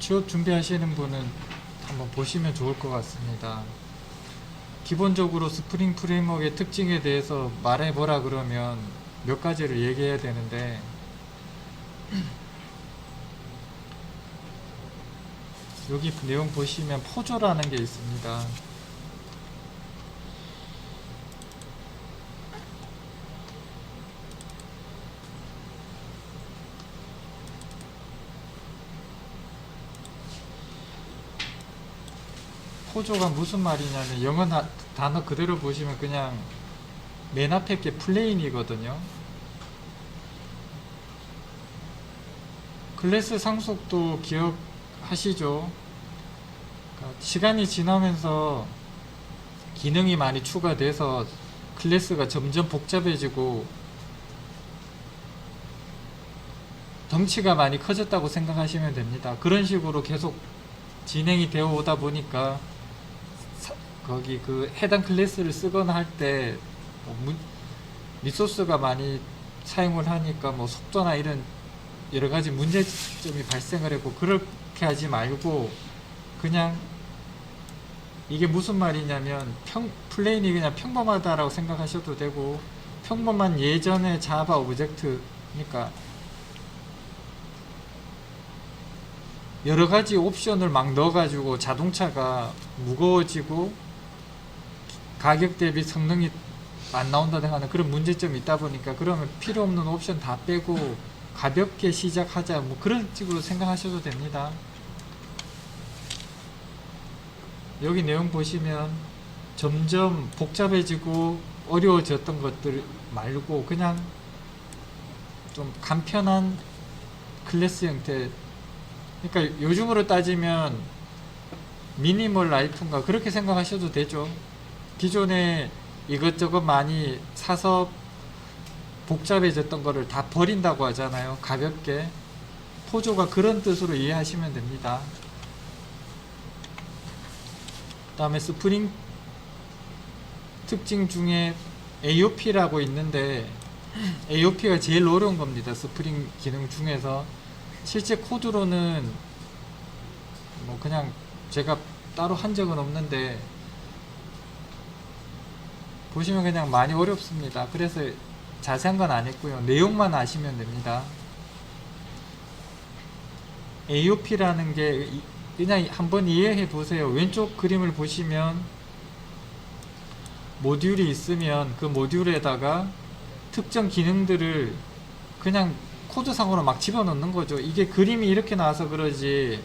취업 준비하시는 분은 한번 보시면 좋을 것 같습니다. 기본적으로 스프링 프레임워크의 특징에 대해서 말해보라 그러면 몇 가지를 얘기해야 되는데, 여기 내용 보시면 포조라는 게 있습니다. 포조가 무슨 말이냐면 영어 단어 그대로 보시면 그냥 맨 앞에 게 플레인이거든요. 클래스 상속도 기억하시죠? 그러니까 시간이 지나면서 기능이 많이 추가돼서 클래스가 점점 복잡해지고 덩치가 많이 커졌다고 생각하시면 됩니다. 그런 식으로 계속 진행이 되어 오다 보니까 거기 그 해당 클래스를 쓰거나 할 때 리소스가 많이 사용을 하니까 뭐 속도나 이런 여러 가지 문제점이 발생을 했고, 그렇게 하지 말고 그냥 이게 무슨 말이냐면 플레인이 그냥 평범하다라고 생각하셔도 되고, 평범한 예전의 자바 오브젝트니까 여러 가지 옵션을 막 넣어가지고 자동차가 무거워지고 가격 대비 성능이 안 나온다든가 하는 그런 문제점이 있다 보니까, 그러면 필요 없는 옵션 다 빼고 가볍게 시작하자, 뭐 그런 식으로 생각하셔도 됩니다. 여기 내용 보시면 점점 복잡해지고 어려워졌던 것들 말고 그냥 좀 간편한 클래스 형태, 그러니까 요즘으로 따지면 미니멀 라이프인가 그렇게 생각하셔도 되죠. 기존에 이것저것 많이 사서 복잡해졌던 거를 다 버린다고 하잖아요. 가볍게. 포조가 그런 뜻으로 이해하시면 됩니다. 그 다음에 스프링 특징 중에 AOP라고 있는데, AOP가 제일 어려운 겁니다. 스프링 기능 중에서. 실제 코드로는 뭐 그냥 제가 따로 한 적은 없는데 보시면 그냥 많이 어렵습니다. 그래서 자세한 건 안 했고요. 내용만 아시면 됩니다. AOP라는 게 그냥 한번 이해해 보세요. 왼쪽 그림을 보시면 모듈이 있으면 그 모듈에다가 특정 기능들을 그냥 코드상으로 막 집어넣는 거죠. 이게 그림이 이렇게 나와서 그러지,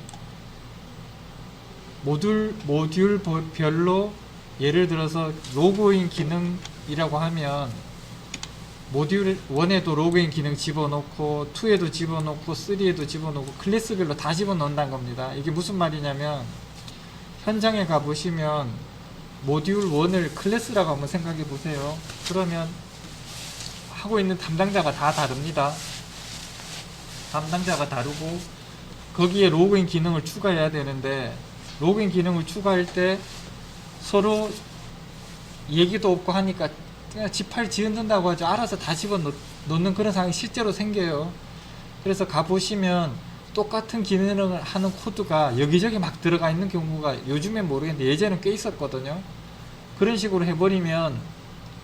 모듈별로 예를 들어서 로그인 기능이라고 하면 모듈 1에도 로그인 기능 집어넣고 2에도 집어넣고 3에도 집어넣고 클래스별로 다 집어넣는다는 겁니다. 이게 무슨 말이냐면, 현장에 가보시면 모듈 1을 클래스라고 한번 생각해 보세요. 그러면 하고 있는 담당자가 다 다릅니다. 담당자가 다르고 거기에 로그인 기능을 추가해야 되는데, 로그인 기능을 추가할 때 서로 얘기도 없고 하니까 그냥 지팔 지은다고 하죠. 알아서 다 집어넣는 그런 상황이 실제로 생겨요. 그래서 가보시면 똑같은 기능을 하는 코드가 여기저기 막 들어가 있는 경우가 요즘엔 모르겠는데 예전엔 꽤 있었거든요. 그런 식으로 해버리면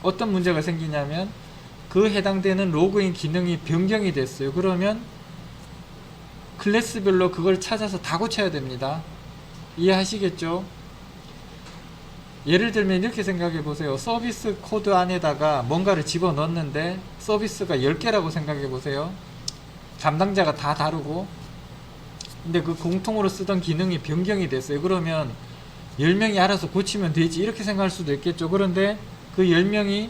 어떤 문제가 생기냐면, 그 해당되는 로그인 기능이 변경이 됐어요. 그러면 클래스별로 그걸 찾아서 다 고쳐야 됩니다. 이해하시겠죠? 예를 들면 이렇게 생각해 보세요. 서비스 코드 안에다가 뭔가를 집어넣었는데 서비스가 10개라고 생각해 보세요. 담당자가 다 다르고, 근데 그 공통으로 쓰던 기능이 변경이 됐어요. 그러면 10명이 알아서 고치면 되지, 이렇게 생각할 수도 있겠죠. 그런데 그 10명이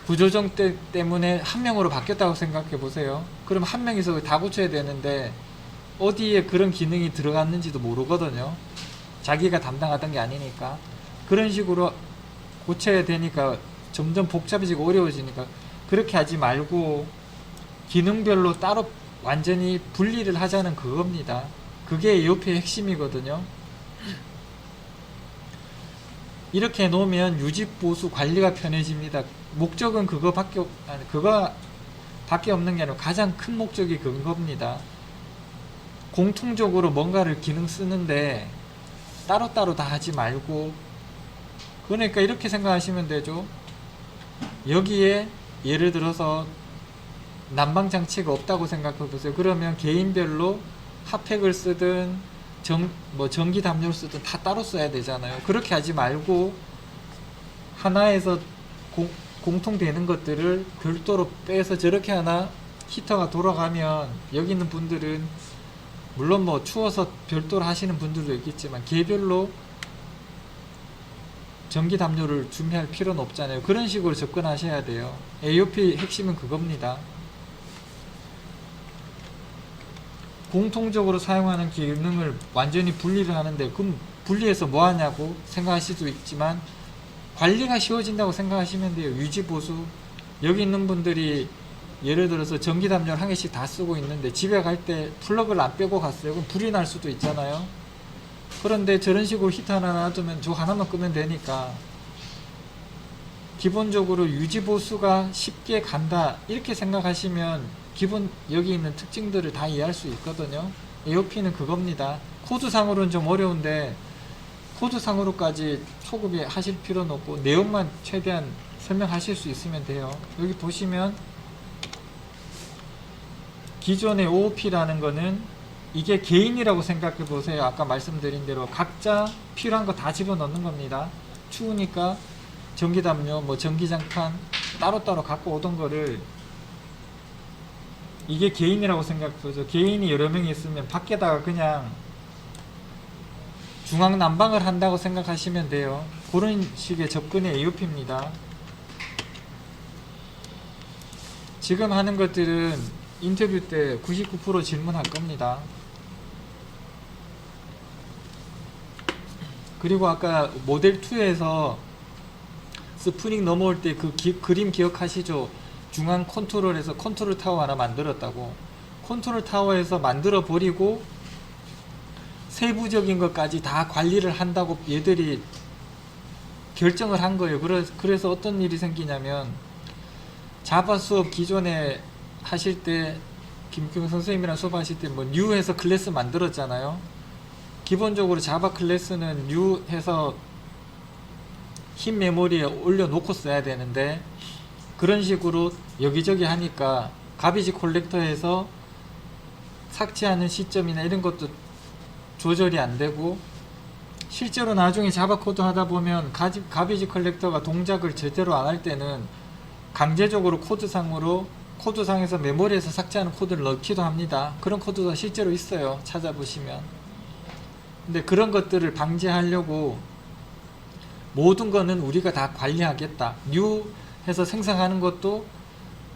구조정 때문에 한 명으로 바뀌었다고 생각해 보세요. 그럼 한 명이서 다 고쳐야 되는데 어디에 그런 기능이 들어갔는지도 모르거든요. 자기가 담당하던 게 아니니까. 그런 식으로 고쳐야 되니까 점점 복잡해지고 어려워지니까 그렇게 하지 말고 기능별로 따로 완전히 분리를 하자는 그겁니다. 그게 AOP의 핵심이거든요. 이렇게 놓으면 유지 보수 관리가 편해집니다. 목적은 그거밖에 없는 게 아니라 가장 큰 목적이 그겁니다. 공통적으로 뭔가를 기능 쓰는데 따로따로 다 하지 말고, 그러니까 이렇게 생각하시면 되죠. 여기에 예를 들어서 난방장치가 없다고 생각해 보세요. 그러면 개인별로 핫팩을 쓰든 전기 담요를 쓰든 다 따로 써야 되잖아요. 그렇게 하지 말고 하나에서 공통되는 것들을 별도로 빼서 저렇게 하나 히터가 돌아가면, 여기 있는 분들은 물론 뭐 추워서 별도로 하시는 분들도 있겠지만 개별로 전기 담요를 준비할 필요는 없잖아요. 그런 식으로 접근하셔야 돼요. AOP 핵심은 그겁니다. 공통적으로 사용하는 기능을 완전히 분리를 하는데, 그럼 분리해서 뭐 하냐고 생각하실 수도 있지만 관리가 쉬워진다고 생각하시면 돼요. 유지 보수. 여기 있는 분들이 예를 들어서 전기 담요를 한 개씩 다 쓰고 있는데 집에 갈 때 플러그를 안 빼고 갔어요. 그럼 불이 날 수도 있잖아요. 그런데 저런 식으로 히터 하나 놔두면 저 하나만 끄면 되니까 기본적으로 유지 보수가 쉽게 간다, 이렇게 생각하시면 기본 여기 있는 특징들을 다 이해할 수 있거든요. AOP는 그겁니다. 코드상으로는 좀 어려운데 코드상으로까지 초급에 하실 필요는 없고 내용만 최대한 설명하실 수 있으면 돼요. 여기 보시면 기존의 OOP라는 거는 이게 개인이라고 생각해 보세요. 아까 말씀드린 대로 각자 필요한 거 다 집어넣는 겁니다. 추우니까 전기담요, 뭐 전기장판 따로따로 갖고 오던 거를, 이게 개인이라고 생각해 보세요. 개인이 여러 명이 있으면 밖에다가 그냥 중앙 난방을 한다고 생각하시면 돼요. 그런 식의 접근의 AOP입니다. 지금 하는 것들은 인터뷰 때 99% 질문할 겁니다. 그리고 아까 모델 2에서 스프링 넘어올 때 그 그림 기억하시죠? 중앙 컨트롤에서 컨트롤 타워 하나 만들었다고. 컨트롤 타워에서 만들어 버리고 세부적인 것까지 다 관리를 한다고 얘들이 결정을 한 거예요. 그래서 어떤 일이 생기냐면, 자바 수업 기존에 하실 때 김경 선생님이랑 수업하실 때 뭐 뉴해서 클래스 만들었잖아요. 기본적으로 자바 클래스는 뉴해서 흰 메모리에 올려놓고 써야 되는데, 그런 식으로 여기저기 하니까 가비지 콜렉터에서 삭제하는 시점이나 이런 것도 조절이 안 되고, 실제로 나중에 자바 코드 하다 보면 가비지 컬렉터가 동작을 제대로 안 할 때는 강제적으로 코드상에서 메모리에서 삭제하는 코드를 넣기도 합니다. 그런 코드가 실제로 있어요. 찾아보시면. 근데 그런 것들을 방지하려고 모든 거는 우리가 다 관리하겠다. 뉴 해서 생성하는 것도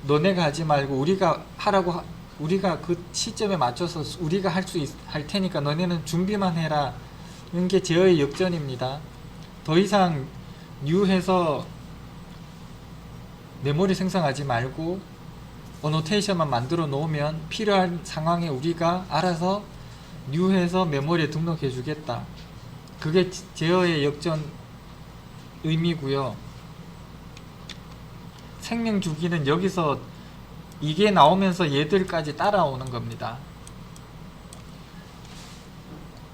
너네가 하지 말고 우리가 하라고, 우리가 그 시점에 맞춰서 우리가 할 테니까 너네는 준비만 해라. 이런 게 제어의 역전입니다. 더 이상 뉴해서 메모리 생성하지 말고 어노테이션만 만들어 놓으면 필요한 상황에 우리가 알아서 뉴해서 메모리에 등록해 주겠다. 그게 제어의 역전 의미고요. 생명 주기는 여기서 이게 나오면서 얘들까지 따라오는 겁니다.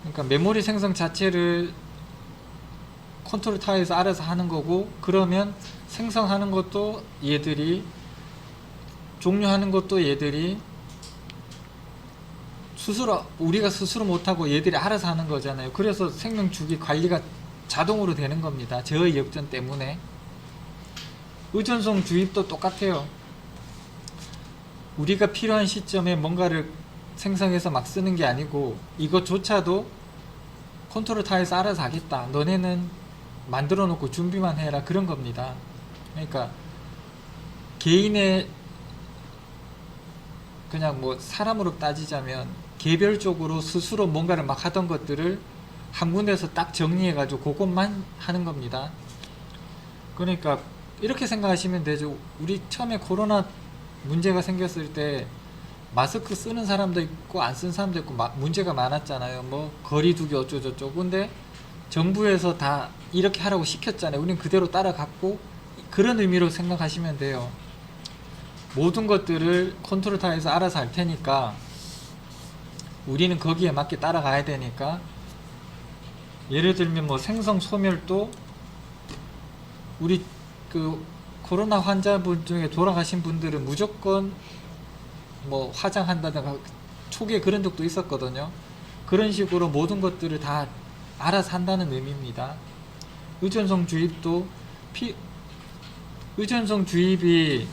그러니까 메모리 생성 자체를 컨트롤 타워에서 알아서 하는 거고, 그러면 생성하는 것도 얘들이, 종료하는 것도 얘들이, 우리가 스스로 못하고 얘들이 알아서 하는 거잖아요. 그래서 생명 주기 관리가 자동으로 되는 겁니다. 제어의 역전 때문에. 의존성 주입도 똑같아요. 우리가 필요한 시점에 뭔가를 생성해서 막 쓰는 게 아니고, 이것조차도 컨트롤 타워에서 알아서 하겠다. 너네는 만들어 놓고 준비만 해라. 그런 겁니다. 그러니까 개인의, 그냥 뭐 사람으로 따지자면 개별적으로 스스로 뭔가를 막 하던 것들을 한 군데서 딱 정리해 가지고 그것만 하는 겁니다. 그러니까 이렇게 생각하시면 되죠. 우리 처음에 코로나 문제가 생겼을 때 마스크 쓰는 사람도 있고 안 쓰는 사람도 있고 문제가 많았잖아요. 뭐 거리두기 어쩌고저쩌고. 근데 정부에서 다 이렇게 하라고 시켰잖아요. 우린 그대로 따라갔고, 그런 의미로 생각하시면 돼요. 모든 것들을 컨트롤 타워에서 알아서 할 테니까 우리는 거기에 맞게 따라가야 되니까, 예를 들면 뭐 생성 소멸도 우리 그 코로나 환자분 중에 돌아가신 분들은 무조건 뭐 화장한다든가 초기에 그런 적도 있었거든요. 그런 식으로 모든 것들을 다 알아서 한다는 의미입니다. 의존성 주입도 의존성 주입이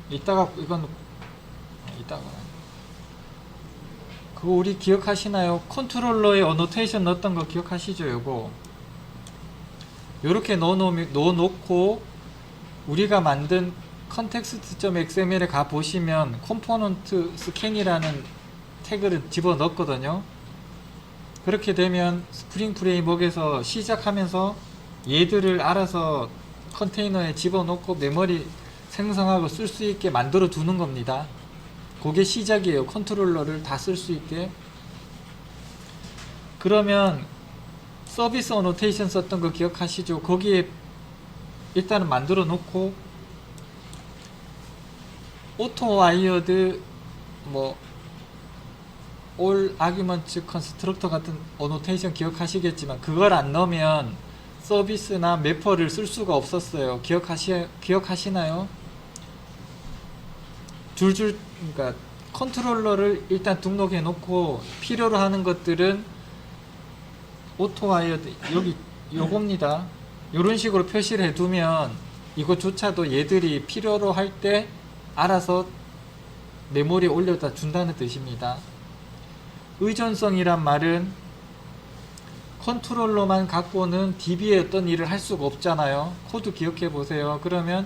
이따가 그거 우리 기억하시나요? 컨트롤러에 어노테이션 넣었던 거 기억하시죠? 요렇게 넣어놓고 우리가 만든 context.xml에 가 보시면 컴포넌트 스캔이라는 태그를 집어넣었거든요. 그렇게 되면 스프링 프레임워크에서 시작하면서 얘들을 알아서 컨테이너에 집어넣고 메모리 생성하고 쓸 수 있게 만들어 두는 겁니다. 그게 시작이에요. 컨트롤러를 다 쓸 수 있게. 그러면 서비스 어노테이션 썼던 거 기억하시죠? 거기에 일단은 만들어 놓고 오토 와이어드 뭐 올 아규먼트 컨스트럭터 같은 어노테이션 기억하시겠지만 그걸 안 넣으면 서비스나 매퍼를 쓸 수가 없었어요. 기억하시나요? 그러니까 컨트롤러를 일단 등록해 놓고 필요로 하는 것들은 오토와이어드 요겁니다. 요런 식으로 표시를 해두면 이것조차도 얘들이 필요로 할 때 알아서 메모리에 올려다 준다는 뜻입니다. 의존성이란 말은 컨트롤러만 갖고는 DB에 어떤 일을 할 수가 없잖아요. 코드 기억해 보세요. 그러면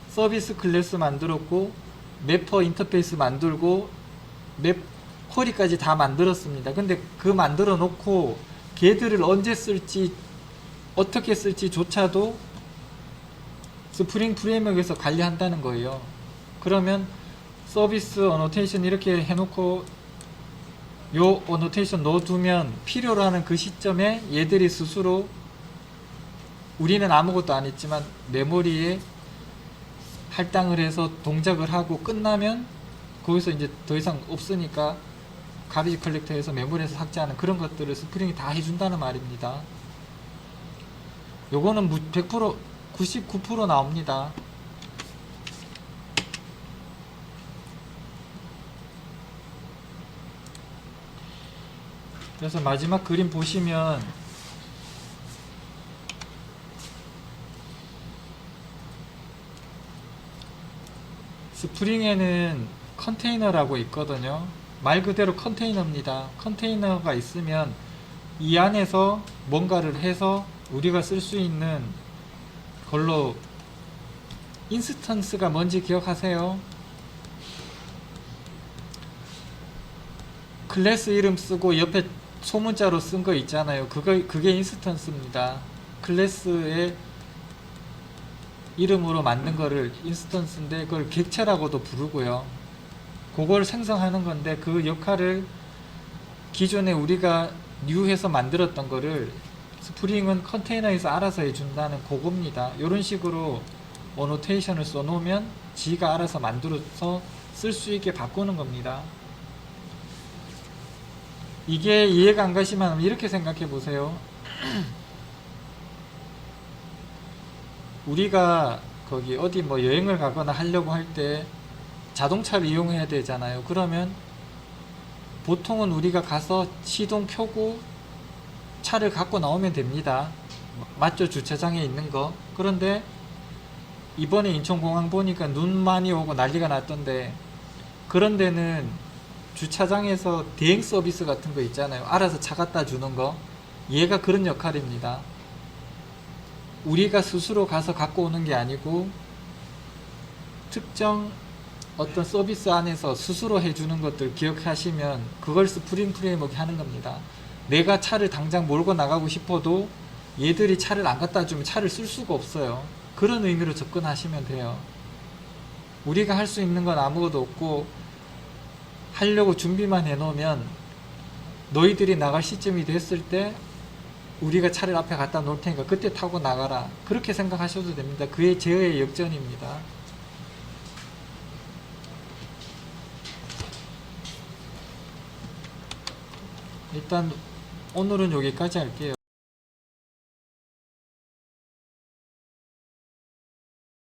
서비스 클래스 만들었고 매퍼 인터페이스 만들고 맵 쿼리까지 다 만들었습니다. 근데 그 만들어 놓고 걔들을 언제 쓸지 어떻게 쓸지 조차도 스프링 프레임워크에서 관리한다는 거예요. 그러면 서비스 어노테이션 이렇게 해놓고 요 어노테이션 넣어두면 필요로 하는 그 시점에 얘들이 스스로 우리는 아무것도 안 했지만 메모리에 할당을 해서 동작을 하고 끝나면 거기서 이제 더 이상 없으니까 가비지 컬렉터에서 메모리에서 삭제하는 그런 것들을 스프링이 다 해준다는 말입니다. 요거는 100% 99% 나옵니다. 그래서 마지막 그림 보시면 스프링에는 컨테이너라고 있거든요. 말 그대로 컨테이너입니다. 컨테이너가 있으면 이 안에서 뭔가를 해서 우리가 쓸 수 있는 걸로 인스턴스가 뭔지 기억하세요? 클래스 이름 쓰고 옆에 소문자로 쓴 거 있잖아요. 그게 인스턴스입니다. 클래스의 이름으로 만든 거를 인스턴스인데 그걸 객체라고도 부르고요. 그걸 생성하는 건데 그 역할을 기존에 우리가 뉴해서 만들었던 거를 스프링은 컨테이너에서 알아서 해준다는 그겁니다. 이런 식으로 어노테이션을 써놓으면 지가 알아서 만들어서 쓸 수 있게 바꾸는 겁니다. 이게 이해가 안 가시면 이렇게 생각해 보세요. 우리가 거기 어디 뭐 여행을 가거나 하려고 할 때 자동차를 이용해야 되잖아요. 그러면 보통은 우리가 가서 시동 켜고 차를 갖고 나오면 됩니다. 맞죠? 주차장에 있는 거. 그런데 이번에 인천공항 보니까 눈 많이 오고 난리가 났던데 그런 데는 주차장에서 대행 서비스 같은 거 있잖아요. 알아서 차 갖다 주는 거. 얘가 그런 역할입니다. 우리가 스스로 가서 갖고 오는 게 아니고 특정 어떤 서비스 안에서 스스로 해주는 것들 기억하시면 그걸 스프링 프레임워크 하는 겁니다. 내가 차를 당장 몰고 나가고 싶어도 얘들이 차를 안 갖다 주면 차를 쓸 수가 없어요. 그런 의미로 접근하시면 돼요. 우리가 할 수 있는 건 아무것도 없고 하려고 준비만 해놓으면 너희들이 나갈 시점이 됐을 때 우리가 차를 앞에 갖다 놓을 테니까 그때 타고 나가라. 그렇게 생각하셔도 됩니다. 그게 제어의 역전입니다. 일단 오늘은 여기까지 할게요.